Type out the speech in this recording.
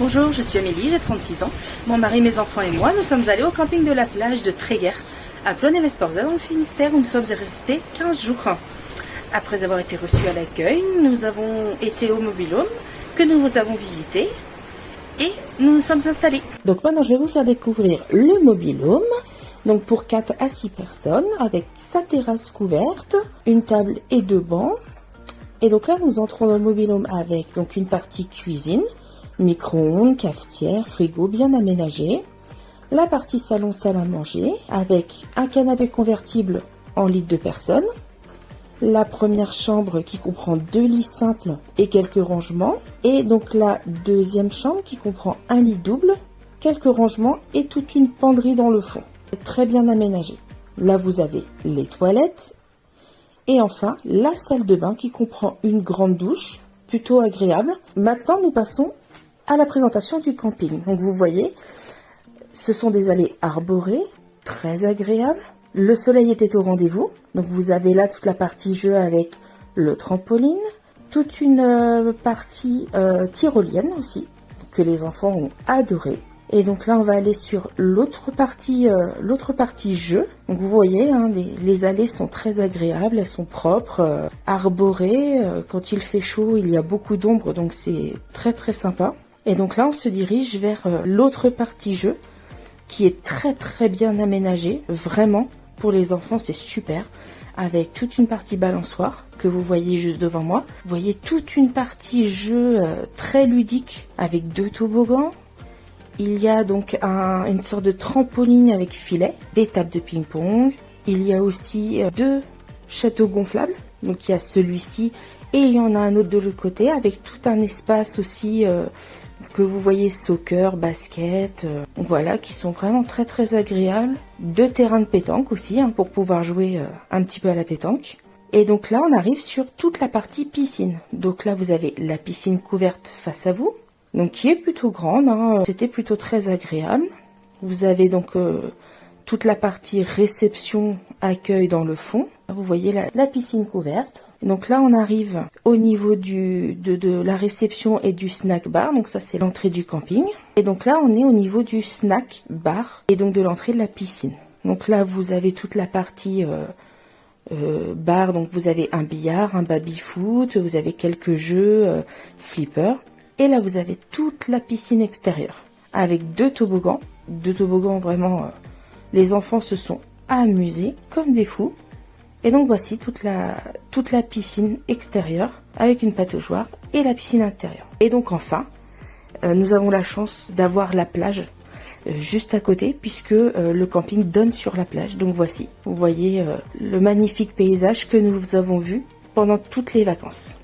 Bonjour, je suis Amélie, j'ai 36 ans. Mon mari, mes enfants et moi, nous sommes allés au camping de la plage de Tréguer, à Plonévez-Porza dans le Finistère, où nous sommes restés 15 jours. Après avoir été reçus à l'accueil, nous avons été au mobil-home que nous avons visité et nous nous sommes installés. Donc maintenant, je vais vous faire découvrir le mobil-home. Donc pour 4 à 6 personnes, avec sa terrasse couverte, une table et 2 bancs. Et donc là, nous entrons dans le mobil-home avec donc une partie cuisine, micro-ondes, cafetière, frigo bien aménagé. La partie salon, salle à manger, avec un canapé convertible en lit de 2 personnes. La première chambre qui comprend 2 lits simples et quelques rangements. Et donc la deuxième chambre qui comprend un lit double, quelques rangements et toute une penderie dans le fond. Très bien aménagé. Là, vous avez les toilettes. Et enfin, la salle de bain qui comprend une grande douche, plutôt agréable. Maintenant, nous passons à la présentation du camping. Donc vous voyez, ce sont des allées arborées, très agréables. Le soleil était au rendez-vous. Donc vous avez là toute la partie jeu avec le trampoline, toute une partie tyrolienne aussi, que les enfants ont adoré. Et donc là, on va aller sur l'autre partie jeu. Donc vous voyez, hein, les allées sont très agréables, elles sont propres, arborées. Quand il fait chaud, il y a beaucoup d'ombre, donc c'est très très sympa. Et donc là, on se dirige vers l'autre partie jeu, qui est très très bien aménagée. Vraiment, pour les enfants, c'est super. Avec toute une partie balançoire que vous voyez juste devant moi. Vous voyez toute une partie jeu très ludique avec 2 toboggans. Il y a donc une sorte de trampoline avec filet, des tables de ping-pong. Il y a aussi 2 châteaux gonflables. Donc il y a celui-ci et il y en a un autre de l'autre côté avec tout un espace aussi que vous voyez soccer, basket. Voilà, qui sont vraiment très très agréables. 2 terrains de pétanque aussi pour pouvoir jouer un petit peu à la pétanque. Et donc là on arrive sur toute la partie piscine. Donc là vous avez la piscine couverte face à vous. Donc qui est plutôt grande, hein. C'était plutôt très agréable. Vous avez donc toute la partie réception, accueil dans le fond. Vous voyez la piscine couverte. Et donc là on arrive au niveau de la réception et du snack bar. Donc ça c'est l'entrée du camping. Et donc là on est au niveau du snack bar et donc de l'entrée de la piscine. Donc là vous avez toute la partie bar. Donc vous avez un billard, un baby-foot, vous avez quelques jeux, flipper. Et là, vous avez toute la piscine extérieure avec 2 toboggans. 2 toboggans, vraiment, les enfants se sont amusés comme des fous. Et donc, voici toute la piscine extérieure avec une pataugeoire et la piscine intérieure. Et donc, enfin, nous avons la chance d'avoir la plage juste à côté puisque le camping donne sur la plage. Donc, voici, vous voyez le magnifique paysage que nous avons vu pendant toutes les vacances.